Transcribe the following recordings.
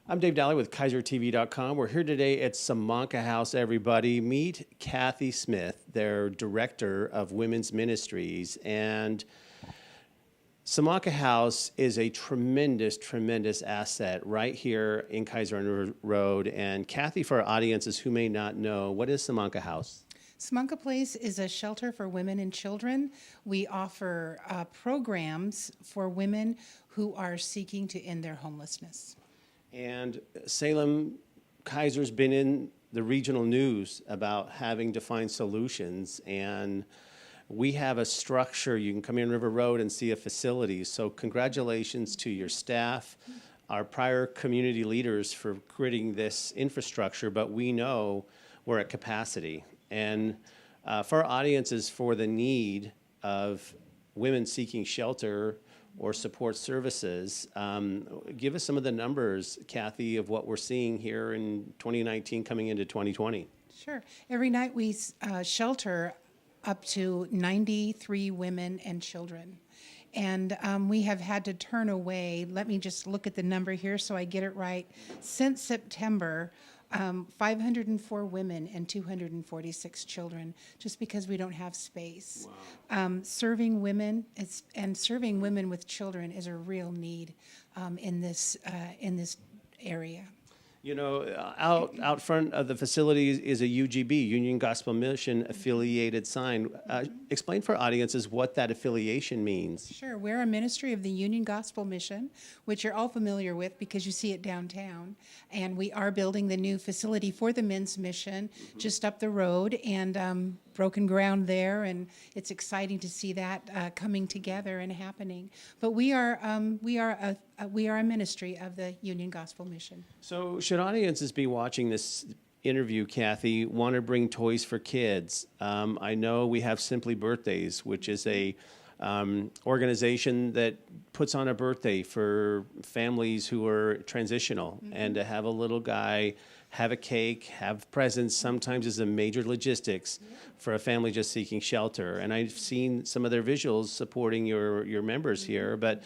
I'm Dave Dahle with KeizerTV.com. We're here today at Simonka House, everybody. Meet Kathy Smith, their Director of Women's Ministries. And Simonka House is a tremendous, tremendous asset right here in Keizer Road. And Kathy, for our audiences who may not know, what is Simonka House? Simonka Place is a shelter for women and children. We offer programs for women who are seeking to end their homelessness. And Salem, Keizer's been in the regional news about having to find solutions, and we have a structure. You can come in River Road and see a facility. So congratulations to your staff, our prior community leaders for creating this infrastructure, but we know we're at capacity. And for our audiences, for the need of women seeking shelter or support services, give us some of the numbers, Kathy, of what we're seeing here in 2019 coming into 2020. Sure. Every night we shelter up to 93 women and children. And we have had to turn away, let me just look at the number here so I get it right. Since September, 504 women and 246 children, just because we don't have space. Wow. Serving women and serving women with children is a real need in this area. You know, out front of the facility is a UGB, Union Gospel Mission affiliated sign. Explain for audiences what that affiliation means. Sure. We're a ministry of the Union Gospel Mission, which you're all familiar with because you see it downtown. And we are building the new facility for the men's mission just up the road, and broken ground there, and it's exciting to see that coming together and happening. But we are a ministry of the Union Gospel Mission. So should audiences be watching this interview, Kathy, want to bring toys for kids? I know we have Simply Birthdays, which is a organization that puts on a birthday for families who are transitional, and to have a little guy have a cake, have presents, sometimes is a major logistics for a family just seeking shelter. And I've seen some of their visuals supporting your members here, but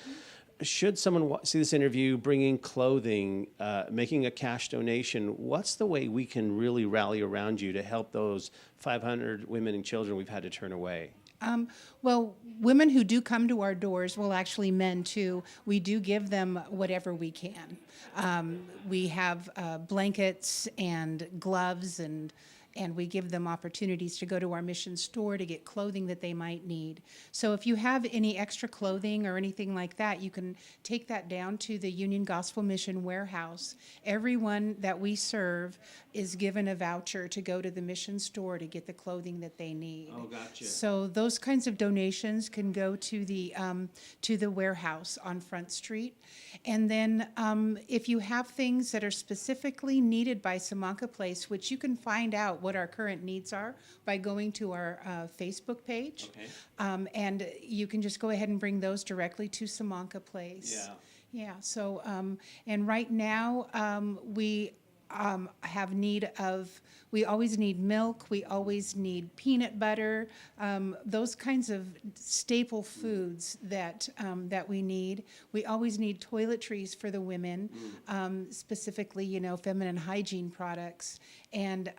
should someone see this interview, bringing clothing, making a cash donation, what's the way we can really rally around you to help those 500 women and children we've had to turn away? Well, women who do come to our doors, well, actually men too, we do give them whatever we can. We have blankets and gloves, and we give them opportunities to go to our mission store to get clothing that they might need. So if you have any extra clothing or anything like that, you can take that down to the Union Gospel Mission warehouse. Everyone that we serve is given a voucher to go to the mission store to get the clothing that they need. Oh, gotcha. So those kinds of donations can go to the warehouse on Front Street. And then if you have things that are specifically needed by Simonka Place, which you can find out what our current needs are by going to our Facebook page. Okay. And you can just go ahead and bring those directly to Simonka Place. Yeah. Yeah. So, and right now we have need of, we always need milk, we always need peanut butter, those kinds of staple foods that we need. We always need toiletries for the women, specifically, you know, feminine hygiene products, and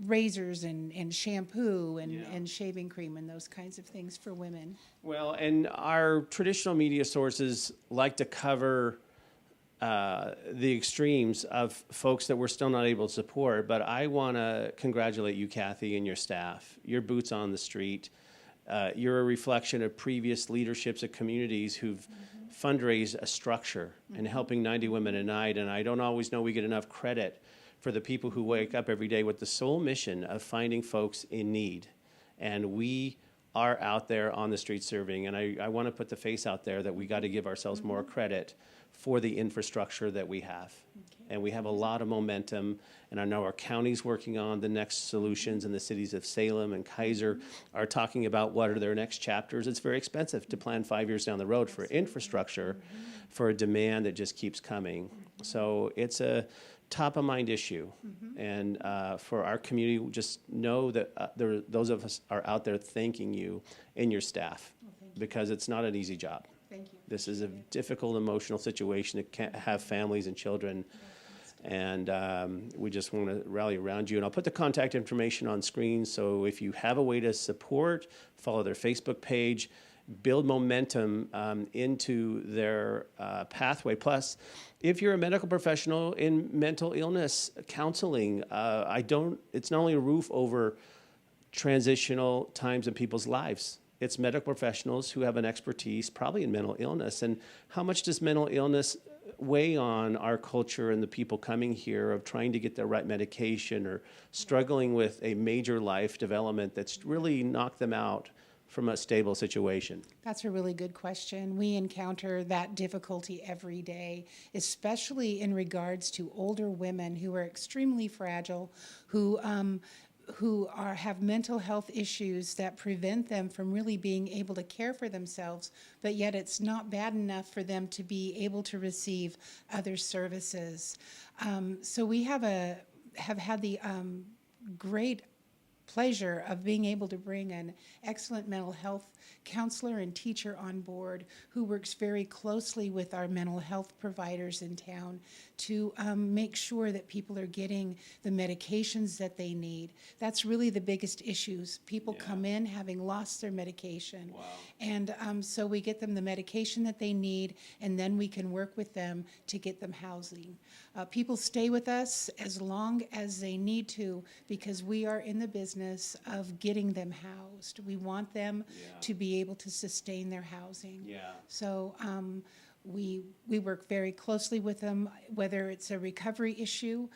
razors and shampoo and shaving cream and those kinds of things for women. Well, and our traditional media sources like to cover the extremes of folks that we're still not able to support, but I want to congratulate you, Kathy, and your staff. Your boots on the street. You're a reflection of previous leaderships of communities who've fundraised a structure and helping 90 women a night, and I don't always know we get enough credit for the people who wake up every day with the sole mission of finding folks in need. And we are out there on the street serving, and I want to put the face out there that we got to give ourselves more credit for the infrastructure that we have. Okay. And we have a lot of momentum, and I know our county's working on the next solutions, and the cities of Salem and Keizer are talking about what are their next chapters. It's very expensive to plan 5 years down the road for infrastructure for a demand that just keeps coming. So it's a top of mind issue. And for our community, just know that those of us are out there thanking you and your staff, because it's not an easy job. Thank you. This is a difficult emotional situation to have families and children. And we just want to rally around you. And I'll put the contact information on screen. So if you have a way to support, follow their Facebook page, build momentum into their pathway. Plus, if you're a medical professional in mental illness counseling, it's not only a roof over transitional times in people's lives. It's medical professionals who have an expertise, probably in mental illness. And how much does mental illness weigh on our culture and the people coming here of trying to get the right medication or struggling with a major life development that's really knocked them out from a stable situation? That's a really good question. We encounter that difficulty every day, especially in regards to older women who are extremely fragile, who have mental health issues that prevent them from really being able to care for themselves, but yet it's not bad enough for them to be able to receive other services. So we have had the great pleasure of being able to bring an excellent mental health counselor and teacher on board who works very closely with our mental health providers in town to make sure that people are getting the medications that they need. That's really the biggest issues. People come in having lost their medication. Wow. And so we get them the medication that they need, and then we can work with them to get them housing. People stay with us as long as they need to because we are in the business of getting them housed. We want them to be able to sustain their housing. Yeah. So we work very closely with them, whether it's a recovery issue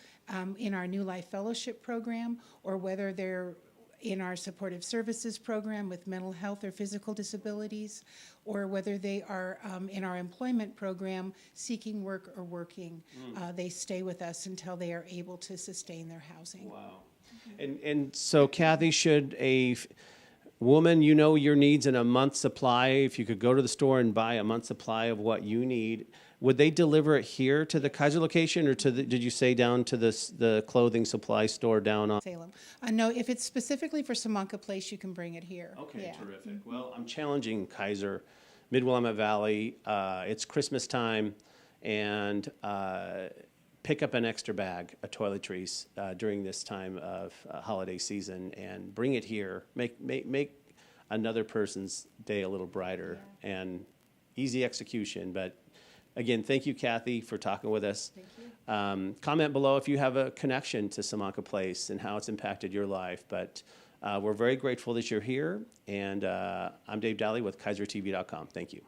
in our New Life Fellowship program or whether they're in our supportive services program with mental health or physical disabilities, or whether they are in our employment program seeking work or working. They stay with us until they are able to sustain their housing. Wow. And so, Kathy, should a woman, you know your needs in a month's supply, if you could go to the store and buy a month's supply of what you need, would they deliver it here to the Keizer location, or did you say down to the clothing supply store down on Salem. No, if it's specifically for Simonka Place, you can bring it here. Okay, Yeah. terrific. Well, I'm challenging Keizer, Mid-Willamette Valley. It's Christmas time, and pick up an extra bag of toiletries during this time of holiday season and bring it here. Make another person's day a little brighter and easy execution. But again, thank you, Kathy, for talking with us. Thank you. Comment below if you have a connection to Simonka Place and how it's impacted your life. But we're very grateful that you're here. And I'm Dave Dahle with KeizerTV.com. Thank you.